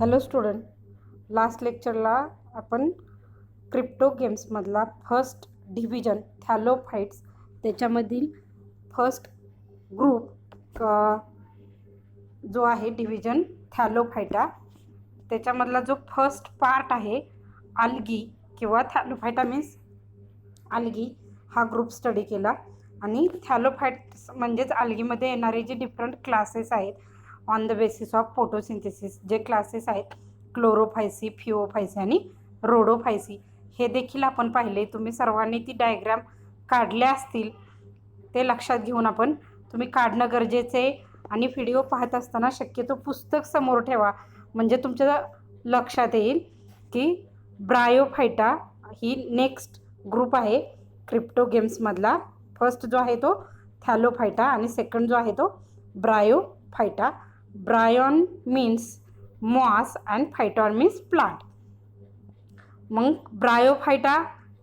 Hello student, last लेक्चरला आपण crypto गेम्समधला first division थॅलोफाइट्स त्याच्यामधील फर्स्ट ग्रुप जो आहे डिव्हिजन थॅलोफाइटा त्याच्यामधला जो फर्स्ट पार्ट आहे आल्गी किंवा थॅलोफाइटा मीन्स आल्गी हा ग्रुप स्टडी केला. आणि थॅलोफाइट्स म्हणजेच आल्गीमध्ये येणारे जे डिफरंट क्लासेस आहेत on the basis of photosynthesis जे क्लासेस आहेत क्लोरोफायसी, फिओफायसी आणि रोडोफायसी हे देखील आपण पाहिले. तुम्ही सर्वांनी ती डायग्राम काढल्या असतील, ते लक्षात घेऊन आपण तुम्ही काढणं गरजेचं आहे. आणि व्हिडिओ पाहत असताना शक्यतो पुस्तक समोर ठेवा, म्हणजे तुमच्या लक्षात येईल की ब्रायोफायटा ही नेक्स्ट ग्रुप आहे क्रिप्टो गेम्समधला. फर्स्ट जो आहे तो थॅलोफायटा आणि सेकंड जो आहे तो bryophyta. Bryon means moss and phyton means plant. मग ब्रायोफायटा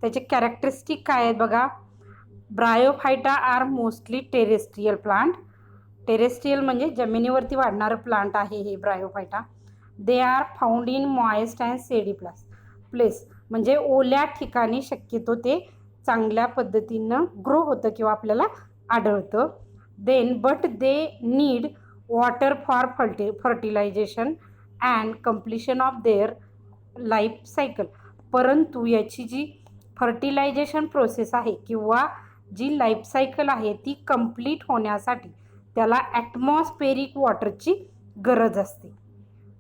त्याचे कॅरेक्टरिस्टिक काय आहेत बघा. Bryophyta are mostly terrestrial plant. Terrestrial म्हणजे जमिनीवरती वाढणारं प्लांट आहे हे bryophyta. They are found in moist and shady place म्हणजे ओल्या ठिकाणी शक्यतो ते चांगल्या पद्धतीनं ग्रो होतं किंवा आपल्याला आढळतं. Then but they need water for fertilisation and completion of their life cycle. परंतु याची जी फर्टिलायझेशन प्रोसेस आहे किंवा जी लाईफ सायकल आहे ती कंप्लीट होण्यासाठी त्याला ॲटमॉस्फेरिक वॉटरची गरज असते.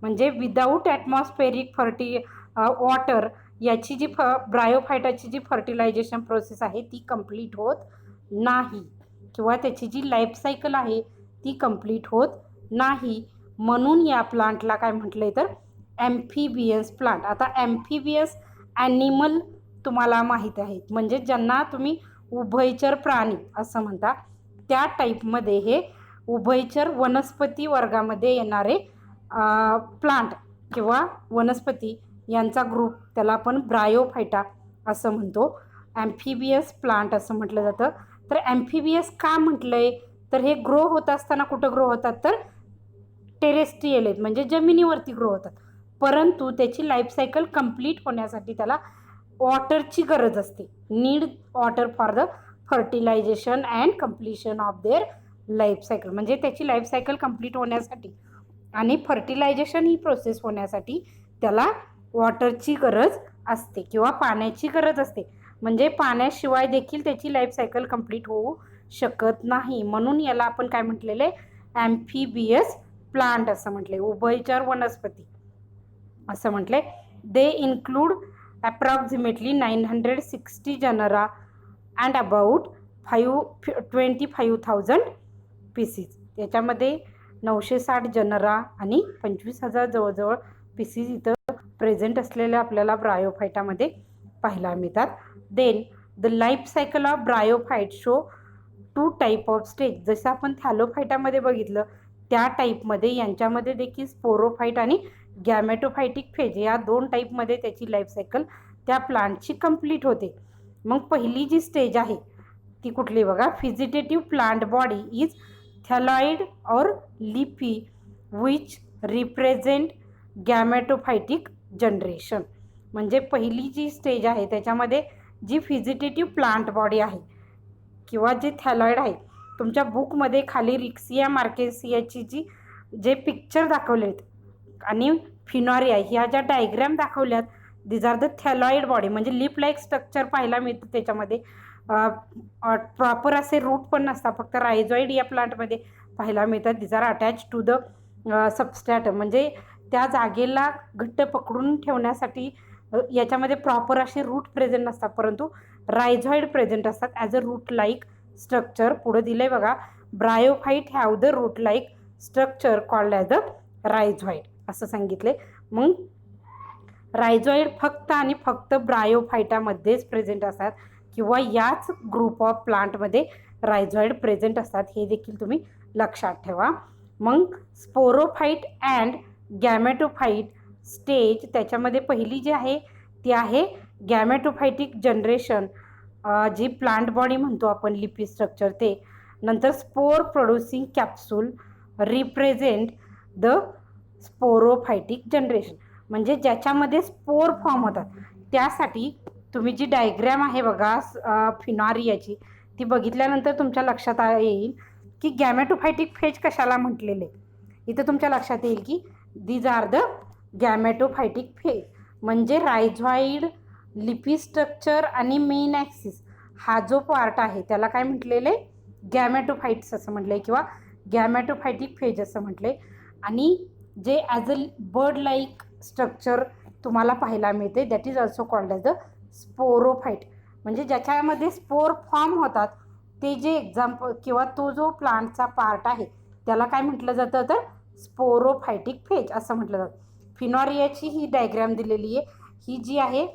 म्हणजे विदाऊट ॲटमॉस्फेरिक वॉटर याची जी ब्रायोफायटाची जी फर्टिलायझेशन प्रोसेस आहे ती कंप्लीट होत नाही किंवा त्याची जी लाईफ सायकल आहे ती कंप्लीट होत नाही. म्हणून या प्लांटला काय म्हटलं आहे तर ॲम्फिबियस प्लांट. आता ॲम्फिबियस ॲनिमल तुम्हाला माहीत आहेत, म्हणजे ज्यांना तुम्ही उभयचर प्राणी असं म्हणता, त्या टाईपमध्ये हे उभयचर वनस्पती वर्गामध्ये येणारे प्लांट किंवा वनस्पती यांचा ग्रुप, त्याला आपण ब्रायोफायटा असं म्हणतो. ॲम्फिबियस प्लांट असं म्हटलं जातं. तर ॲम्फिबियस का म्हटलं आहे तर हे ग्रो होत असताना कुठं ग्रो होतात तर टेरेस्ट्रियल आहेत, म्हणजे जमिनीवरती ग्रो होतात. परंतु त्याची लाईफ सायकल कंप्लीट होण्यासाठी त्याला वॉटरची गरज असते. Need water for the fertilisation and completion of their life cycle. म्हणजे त्याची लाईफ सायकल कंप्लीट होण्यासाठी आणि फर्टिलायझेशन ही प्रोसेस होण्यासाठी त्याला वॉटरची गरज असते किंवा पाण्याची गरज असते. म्हणजे पाण्याशिवाय देखील त्याची लाईफ सायकल कंप्लीट होऊ शकत नाही. म्हणून याला आपण काय म्हटलेलं आहे ॲम्फिबियस प्लांट असं म्हटले, उभयचर वनस्पती असं म्हटले. They include approximately 960 genera and about 25,000 species. त्याच्यामध्ये 960 जनरा आणि 25,000 जवळजवळ पीसीस इथं प्रेझेंट असलेल्या आपल्याला ब्रायोफायटामध्ये पाहायला मिळतात. Then the life cycle of bryophyte show 2 type of stage. जसं आपण थॅलोफायटामध्ये बघितलं त्या टाईपमध्ये यांच्यामध्ये देखील स्पोरोफाइट आणि गॅमेटोफायटिक फेज या 2 टाईपमध्ये त्याची लाईफ सायकल त्या प्लांटची कंप्लीट होते. मग पहिली जी स्टेज आहे ती कुठली बघा. व्हेजिटेटिव्ह प्लांट बॉडी इज थॅलॉइड और लिफी विच रिप्रेझेंट गॅमेटोफायटिक जनरेशन. म्हणजे पहिली जी स्टेज आहे त्याच्यामध्ये जी व्हेजिटेटिव्ह प्लांट बॉडी आहे किंवा जे थॅलॉइड आहे, तुमच्या बुकमध्ये खाली रिक्सिया मार्केसियाची जे पिक्चर दाखवले आहेत आणि फिनॉरिया ह्या ज्या डायग्राम दाखवल्यात, these are the thalloid body. म्हणजे लिप लाईक स्ट्रक्चर पाहायला मिळतं त्याच्यामध्ये. प्रॉपर असे रूट पण नसतात, फक्त रायझॉइड या प्लांटमध्ये पाहायला मिळतात. These are attach to the substratum. म्हणजे त्या जागेला घट्ट पकडून ठेवण्यासाठी याच्यामध्ये प्रॉपर असे रूट प्रेझेंट नसतात, परंतु रायझॉइड प्रेझेंट असतात as a root like structure. पुढे दिले बघा, bryophyte have the root like structure called as a rhizoid असं सांगितले. मग रायझॉइड फक्त आणि फक्त ब्रायोफायटामध्येच प्रेझेंट असतात किंवा याच ग्रुप ऑफ प्लांटमध्ये रायझॉइड प्रेझेंट असतात, हे देखील तुम्ही लक्षात ठेवा. मग स्पोरोफाइट अँड गॅमेटोफाइट स्टेज त्याच्यामध्ये पहिली जी आहे ती आहे गॅमेटोफायटिक जनरेशन, जी प्लांट बॉडी म्हणतो आपण लिपी स्ट्रक्चर ते. नंतर spore producing capsule represent the sporophytic generation, म्हणजे ज्याच्यामध्ये स्पोर फॉर्म होतात. त्यासाठी तुम्ही जी डायग्रॅम आहे बघा फिनॉरियाची, ती बघितल्यानंतर तुमच्या लक्षात येईल की गॅमेटोफायटिक फेज कशाला म्हटलेले. इथं तुमच्या लक्षात येईल की दीज आर द गॅमेटोफायटिक फेज, म्हणजे रायझॉइड लिपी स्ट्रक्चर आणि मेन ॲक्सिस हा जो पार्ट आहे त्याला काय म्हटलेले, गॅमेटोफाइट्स असं म्हटले किंवा गॅमेटोफायटिक फेज असं म्हटले. आणि जे as a bird like structure तुम्हाला पाहायला मिळते, that is also called as the sporophyte, म्हणजे ज्याच्यामध्ये स्पोर फॉर्म होतात ते जे एक्झाम्पल किंवा तो जो प्लांटचा पार्ट आहे त्याला काय म्हटलं जातं, तर स्पोरोफायटिक फेज असं म्हटलं जातं. फिनॉरियाची ही डायग्रॅम दिलेली आहे, ही जी आहे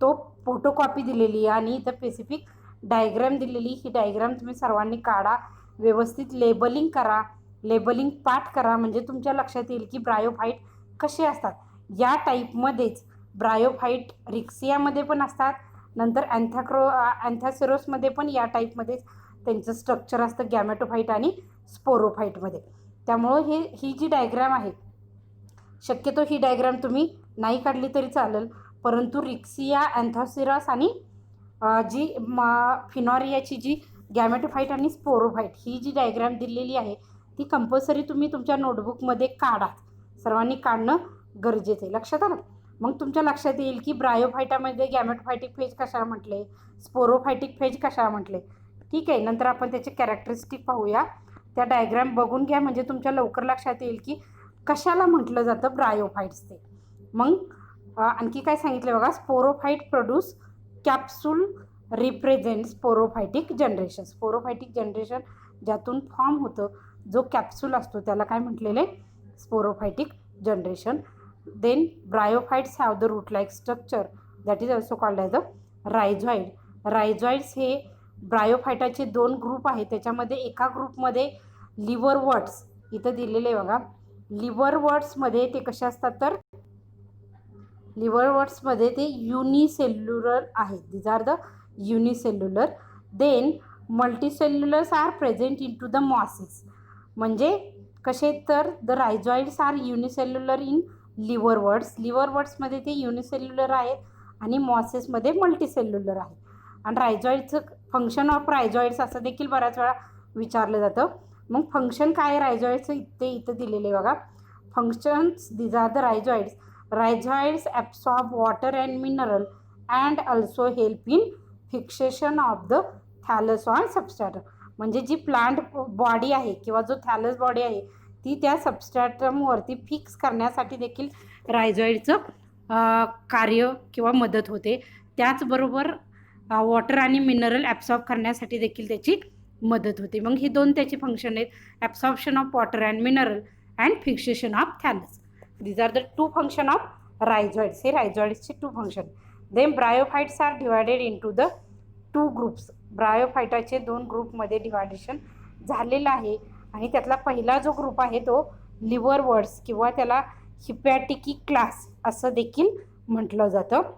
तो फोटोकॉपी दिलेली आहे आणि इथं स्पेसिफिक डायग्रॅम दिलेली. ही डायग्रॅम तुम्ही सर्वांनी काढा, व्यवस्थित लेबलिंग करा, लेबलिंग पाठ करा, म्हणजे तुमच्या लक्षात येईल की ब्रायोफाईट कसे असतात. या टाईपमध्येच ब्रायोफाईट रिक्सियामध्ये पण असतात, नंतर अँथॅसेरोसमध्ये पण या टाईपमध्येच त्यांचं स्ट्रक्चर असतं, गॅमेटोफाईट आणि स्पोरोफाईटमध्ये. त्यामुळं ही जी डायग्रॅम आहे, शक्यतो ही डायग्रॅम तुम्ही नाही काढली तरी चालेल, परंतु रिक्सिया, अँथॅसेरस आणि जी फिनॉरियाची जी गॅमेटोफाईट आणि स्पोरोफाईट ही जी डायग्रॅम दिलेली आहे ती कंपल्सरी तुम्ही तुमच्या नोटबुकमध्ये काढा, सर्वांनी काढणं गरजेचं आहे. लक्षात आलं. मग तुमच्या लक्षात येईल की ब्रायोफायटामध्ये गॅमेटोफायटिक फेज कशाला म्हटले, स्पोरोफायटिक फेज कशाला म्हटले. ठीक आहे, नंतर आपण त्याचे कॅरेक्टरिस्टिक पाहूया. त्या डायग्रॅम बघून घ्या, म्हणजे तुमच्या लवकर लक्षात येईल की कशाला म्हटलं जातं ब्रायोफाइट्स ते. मग आणखी काय सांगितलं बघा, sporophyte produce capsule represent sporophytic generation. Sporophytic generation ज्यातून फॉर्म होतं, जो कॅप्सूल असतो त्याला काय म्हटलेले, sporophytic generation. Then bryophytes have the root like structure, that is also called as a rhizoid. Rhizoids हे ब्रायोफायटाचे 2 ग्रुप आहेत, त्याच्यामध्ये एका ग्रुपमध्ये लिव्हरवर्ट्स इथं दिलेले बघा. लिव्हरवर्ट्समध्ये ते कसे असतात, तर लिव्हरवर्ट्समध्ये ते युनिसेल्युलर आहेत, these are the unicellular. Then multicellulars are present in to the mosses, म्हणजे कसे, तर the rhizoids are unicellular in liverworts. लिव्हरवर्ट्समध्ये ते युनिसेल्युलर आहेत आणि मॉसेसमध्ये मल्टीसेल्युलर आहे. आणि रायझॉइडचं फंक्शन ऑफ रायझॉइड्स असं देखील बऱ्याच वेळा विचारलं जातं. मग फंक्शन काय आहे रायझॉइड्सचं, इथं दिलेले बघा. Functions, these are the rhizoids. Rhizoids absorb water and mineral and also help in fixation of the thallus on substratum, म्हणजे जी प्लांट बॉडी आहे किंवा जो थॅलस बॉडी आहे ती त्या सबस्ट्रॅटमवरती फिक्स करण्यासाठी देखील रायझॉइडचं कार्य किंवा मदत होते. त्याचबरोबर वॉटर आणि मिनरल ॲब्सॉर्ब करण्यासाठी देखील त्याची मदत होते. मग ही 2 त्याची फंक्शन आहेत, absorption of water and mineral and fixation of thallus. These are the 2 function of rhizoids. हे rhizoidsचे 2 function. Then bryophytes are divided into the 2 groups. ब्रायोफायटाचे 2 ग्रुपमध्ये डिवायडेशन झालेलं आहे आणि त्यातला पहिला जो ग्रुप आहे तो लिव्हरवर्ट्स किंवा त्याला हिपॅटिकी क्लास असं देखील म्हटलं जातं.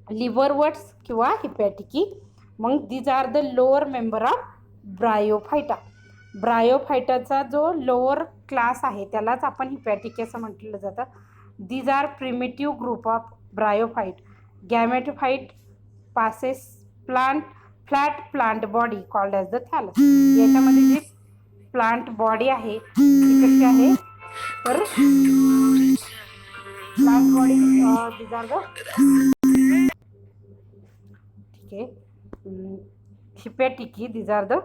लिव्हरवर्ट्स किंवा हिपॅटिकी. मग these are the lower member of bryophyta. ब्रायोफायटाचा जो लोअर क्लास आहे त्यालाच आपण हिपॅटिक असं म्हटलं जातं. These are primitive group of bryophyte. Gametophyte possess flat plant body called as the thallus. याच्यामध्ये जी प्लांट बॉडी आहे ती कशी आहे, तर plant body these are the, ठीक आहे, hepaticae. These are the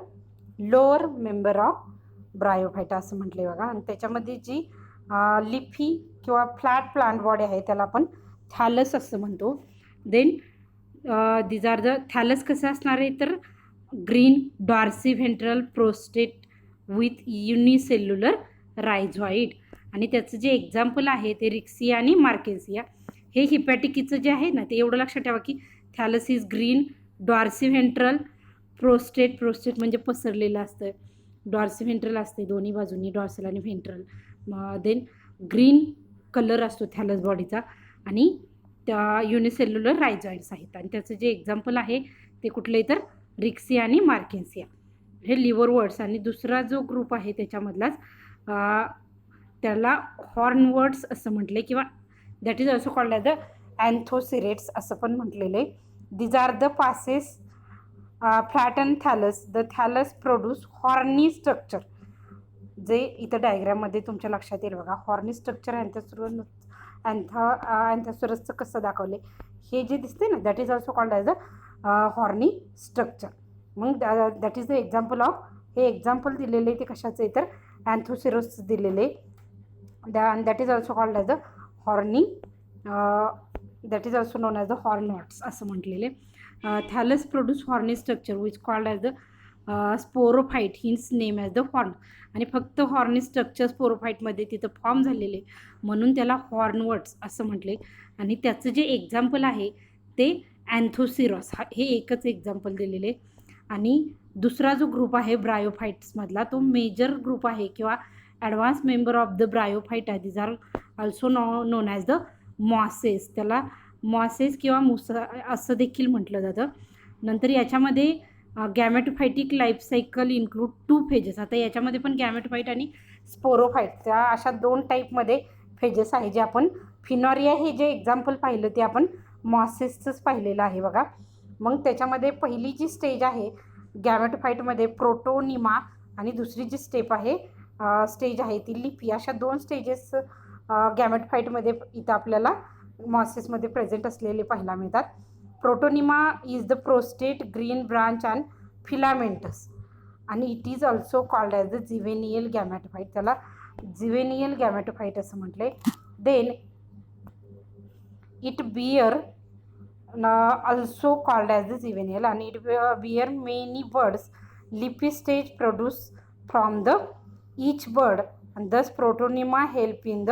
lower member of bryophyta असं म्हटले बघा. आणि त्याच्यामध्ये जी लिफी किंवा फ्लॅट प्लांट बॉडी आहे त्याला आपण थॅलस असं म्हणतो. Then these are the thallus कसं असणार आहे, तर green dorsiventral prostrate with unicellular rhizoid. आणि त्याचं जे एक्झाम्पल आहे ते रिक्सिया आणि मार्केन्सिया. हे हिपॅटिकीचं जे आहे ना ते एवढं लक्षात ठेवा की thallus is green, dorsiventral, prostrate म्हणजे पसरलेलं असतं, डॉर्सी व्हेंट्रल असते दोन्ही बाजूंनी, डॉर्सल आणि व्हेंट्रल. देन ग्रीन कलर असतो थॅलस बॉडीचा आणि त्या युनिसेल्युलर रायझॉइड्स आहेत. आणि त्याचं जे एक्झाम्पल आहे ते कुठले, तर रिक्सिया आणि मार्केन्सिया हे लिव्हरवर्ट्स. आणि दुसरा जो ग्रुप आहे त्याच्यामधलाच त्याला हॉर्नवर्ड्स असं म्हटले किंवा that is also called as the anthocerotes असं पण म्हटलेले. These are the possess flat and thallus. The thallus produce horny structure, जे इथं डायग्राममध्ये तुमच्या लक्षात येईल बघा. हॉर्नी स्ट्रक्चर अँथोसरसचं कसं दाखवले, हे जे दिसते ना that is also called as a horny structure. मग that is the example of, हे एक्झाम्पल दिलेले ते कशाचं आहे तर अँथोसिरस दिलेले. That is also called as a horny, that is also known as the hornworts असं म्हटलेले. Thallus produce horny structure which called as the sporophyte, hence name as the horn. आणि फक्त हॉर्नी स्ट्रक्चर स्पोरोफाईटमध्ये तिथं form झालेले म्हणून त्याला हॉर्नवर्ड्स असं म्हटले. आणि त्याचं जे एक्झाम्पल आहे ते अँथोसिरस, हे एकच एक्झाम्पल दिलेले. आणि दुसरा जो ग्रुप आहे ब्रायोफाईट्समधला तो मेजर ग्रुप आहे किंवा advance member of the bryophyte आहे. These are also known as the mosses. त्याला मॉसेस किंवा मुसा असं देखील म्हटलं जातं. नंतर याच्यामध्ये gametophytic life cycle include 2 phases. आता याच्यामध्ये पण गॅमेटोफाईट आणि स्पोरोफाईट त्या अशा 2 टाईपमध्ये फेजेस आहे. जे आपण फिनॉरिया हे जे एक्झाम्पल पाहिलं ते आपण मॉसेसचंच पाहिलेलं आहे बघा. मग त्याच्यामध्ये पहिली जी स्टेज आहे गॅमेटोफाईटमध्ये प्रोटोनिमा आणि दुसरी जी स्टेज आहे ती लिपी. अशा 2 स्टेजेस गॅमेटोफाईटमध्ये इथं आपल्याला मॉसेसमध्ये प्रेझेंट असलेले पाहायला मिळतात. Protonema is the prostrate, green branch and filamentous. आणि it is also called as the juvenile gametophyte. त्याला जिवेनियल गॅमेटोफाईट असं म्हटले. Then it bear also called as the juvenile आणि it bear many buds. Leafy stage produce from the each bud and thus protonema help in the.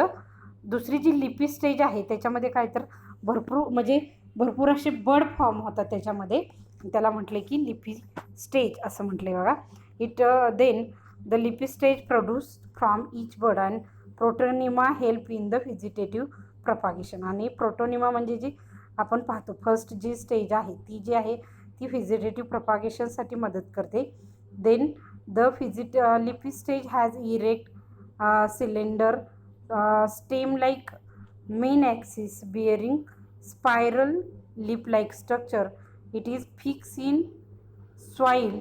दुसरी जी लिपी stage आहे त्याच्यामध्ये काय तर भरपूर असे बर्ड फॉर्म होतात त्याच्यामध्ये, त्याला म्हटले की लिपी स्टेज असं म्हटले बघा. इट देन द लिपी stage produce from each bud and protonema help in the vegetative propagation. आणि प्रोटोनिमा म्हणजे जी आपण पाहतो फर्स्ट जी स्टेज आहे ती जी आहे ती व्हेजिटेटिव्ह प्रॉपगेशनसाठी मदत करते. देन द लिपी stage has erect cylinder stem like main axis bearing spiral lip like structure. It is fixed in soil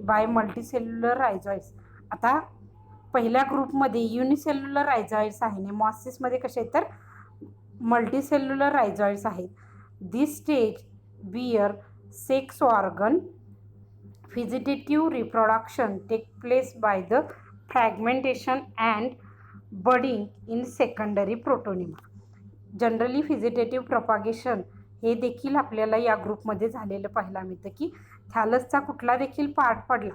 by multicellular rhizoids. आता पहिल्या ग्रुपमध्ये युनिसेल्युलर रायझॉइड्स आहे आणि मॉसेसमध्ये कसे आहेत तर मल्टीसेल्युलर रायझॉइड्स आहेत. This stage bear sex organ. Vegetative reproduction take place by the fragmentation and budding in secondary protonema. Generally vegetative propagation हे देखील आपल्याला या ग्रुपमध्ये झालेलं पाहायला मिळतं की थॅलसचा कुठला देखील पार्ट पडला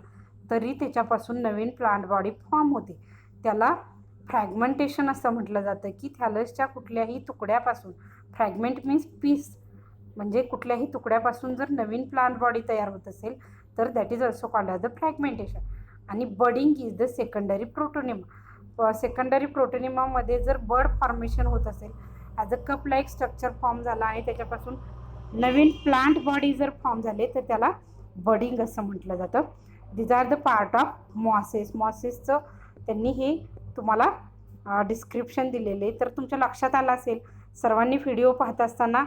तरी त्याच्यापासून नवीन प्लांट बॉडी फॉर्म होते. त्याला फ्रॅगमेंटेशन असं म्हटलं जातं की थॅलसच्या कुठल्याही तुकड्यापासून, फ्रॅगमेंट मीन्स पीस, म्हणजे कुठल्याही तुकड्यापासून जर नवीन प्लांट बॉडी तयार होत असेल तर that is also called as the fragmentation. आणि budding is the secondary protonema. Secondary प्रोटोनिमामध्ये जर बर्ड फॉर्मेशन होत असेल, as a cup like structure form झाला आणि त्याच्यापासून नवीन प्लांट बॉडी जर फॉर्म झाले तर त्याला बडिंग असं म्हटलं जातं. These are the part of mosses. मॉसेसचं त्यांनी हे तुम्हाला डिस्क्रिप्शन दिलेले तर तुमच्या लक्षात आलं असेल. सर्वांनी व्हिडिओ पाहत असताना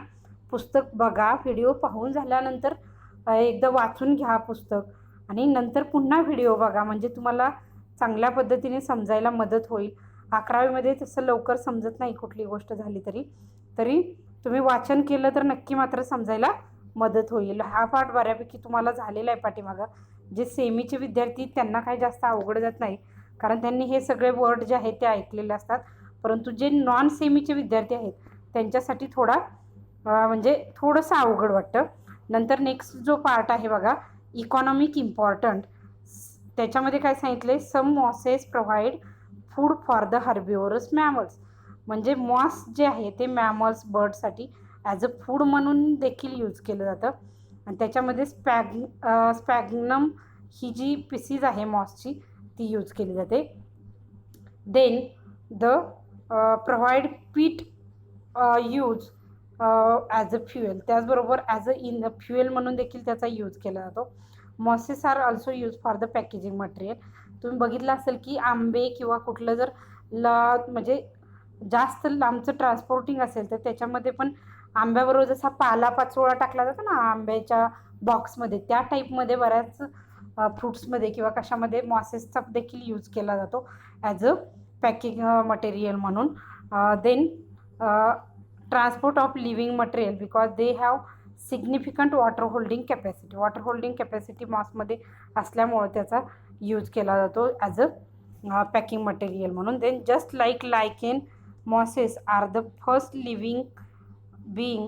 पुस्तक बघा, व्हिडिओ पाहून झाल्यानंतर एकदा वाचून घ्या पुस्तक आणि नंतर पुन्हा व्हिडिओ बघा, म्हणजे तुम्हाला चांगल्या पद्धतीने समजायला मदत होईल. 11वीमध्ये तसं लवकर समजत नाही कुठली गोष्ट झाली तरी तुम्ही वाचन केलं तर नक्की मात्र समजायला मदत होईल. हा पाठ बऱ्यापैकी तुम्हाला झालेला आहे पाठीमागं. जे सेमीचे विद्यार्थी त्यांना काही जास्त अवघड जात नाही कारण त्यांनी हे सगळे वर्ड जे आहेत ते ऐकलेले असतात. परंतु जे नॉन सेमीचे विद्यार्थी आहेत त्यांच्यासाठी थोडंसं अवघड वाटतं. नंतर नेक्स्ट जो पार्ट आहे बघा इकॉनॉमिक इम्पॉर्टंट. त्याच्यामध्ये काय सांगितलं आहे, some mosses provide food for the herbivorous mammals. म्हणजे मॉस जे आहे ते मॅमल्स बर्डसाठी ॲज अ फूड म्हणून देखील यूज केलं जातं. आणि त्याच्यामध्ये स्पॅग्नम ही जी पिसीज आहे मॉसची ती यूज केली जाते. Then the provide peat use as a fuel. त्याचबरोबर ॲज अ फ्युएल म्हणून देखील त्याचा यूज केला जातो. Mosses are also use for the packaging material. तुम्ही बघितलं असेल की आंबे किंवा कुठलं जर म्हणजे जास्त लांबचं ट्रान्सपोर्टिंग असेल तर त्याच्यामध्ये पण आंब्याबरोबर जसा पालापाचोळा टाकला जातो ना आंब्याच्या बॉक्समध्ये, त्या टाईपमध्ये बऱ्याच फ्रुट्समध्ये किंवा कशामध्ये मॉसेसचा देखील यूज केला जातो ॲज अ पॅकिंग मटेरियल म्हणून. Then transport of living material because they have significant water holding capacity. Water holding capacity मॉसमध्ये असल्यामुळे त्याचा यूज केला जातो ॲज अ पॅकिंग मटेरियल म्हणून. Then just like lichen mosses are the first living being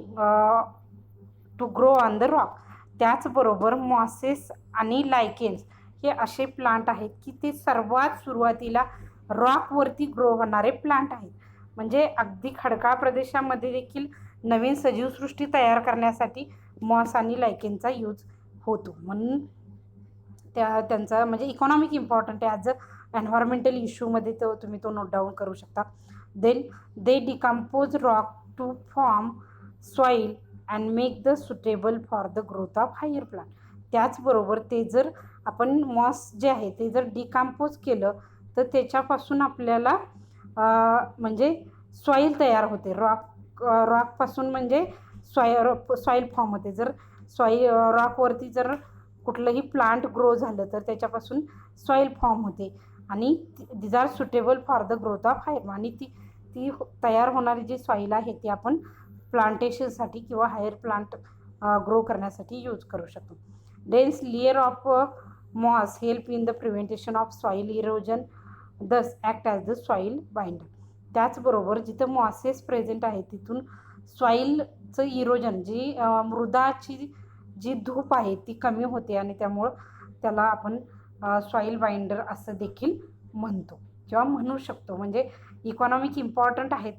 to grow on the rock. त्याचबरोबर mosses आणि lichens हे असे प्लांट आहेत की ते सर्वात सुरुवातीला रॉकवरती ग्रो होणारे प्लांट आहेत. म्हणजे अगदी खडकाळ प्रदेशामध्ये देखील नवीन सजीवसृष्टी तयार करण्यासाठी मॉस आणि लायकेनचा यूज होतो. म्हणून त्यांचा म्हणजे इकॉनॉमिक इम्पॉर्टंट आहे ॲज अ एन्व्हायरमेंटल इश्यूमध्ये तो तुम्ही तो नोट डाऊन करू शकता. Then they decompose rock to form soil and make the suitable for the growth of higher plant. त्याचबरोबर ते जर आपण मॉस जे आहे ते जर डिकम्पोज केलं तर त्याच्यापासून आपल्याला म्हणजे सॉईल तयार होते. रॉकपासून म्हणजे सॉईल फॉर्म होते. जर रॉकवरती जर कुठलंही प्लांट ग्रो झालं तर त्याच्यापासून सॉईल फॉर्म होते आणि these are suitable for the growth of higher. आणि ती तयार होणारी जी सॉईल आहे ती आपण प्लांटेशनसाठी किंवा हायर प्लांट ग्रो करण्यासाठी यूज करू शकतो. Dense layer of moss help in the prevention of soil erosion thus act as the soil binder. त्याचबरोबर जिथं मॉसेस प्रेझेंट आहे तिथून सॉईलचं इरोजन जी मृदाची जी धूप आहे ती कमी होते आणि त्यामुळं त्याला आपण सॉईल बाइंडर असं देखील म्हणतो किंवा म्हणू शकतो. म्हणजे इकॉनॉमिक इम्पॉर्टंट आहेत,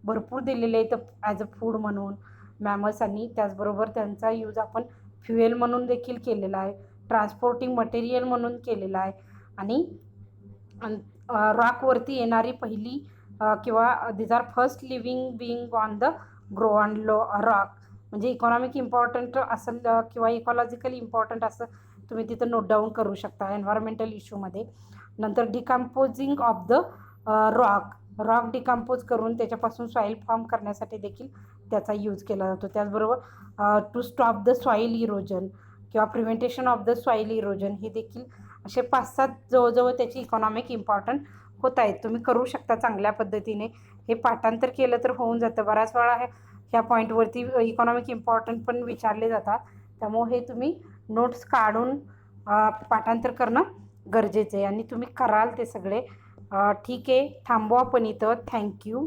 भरपूर दिलेले आहेत ॲज अ फूड म्हणून मॅमल्सांनी. त्याचबरोबर त्यांचा यूज आपण फ्युएल म्हणून देखील केलेला आहे, ट्रान्सपोर्टिंग मटेरियल म्हणून केलेला आहे आणि रॉकवरती येणारी पहिली किंवा these are first living being on the grow on rock. म्हणजे इकॉनॉमिक इम्पॉर्टंट असेल किंवा इकॉलॉजिकली इम्पॉर्टंट असं तुम्ही तिथं नोट डाऊन करू शकता एन्व्हायरमेंटल इश्यूमध्ये. नंतर decomposing of the rock decompose करून त्याच्यापासून सॉईल फॉर्म करण्यासाठी देखील त्याचा यूज केला जातो. त्याचबरोबर to stop the soil erosion किंवा prevention of the soil erosion हे देखील असे 5-7 जवळजवळ त्याची इकॉनॉमिक इम्पॉर्टंट होत आहेत. तुम्ही करू शकता चांगल्या पद्धतीने. हे पाठांतर केलं तर होऊन जातं. बऱ्याच वेळा ह्या पॉईंटवरती इकॉनॉमिक इम्पॉर्टंट पण विचारले जातात. त्यामुळे हे तुम्ही नोट्स काढून पाठांतर करणं गरजेचं आहे आणि तुम्ही कराल ते सगळे. ठीक आहे, थांबवा आपण इथं. थँक्यू.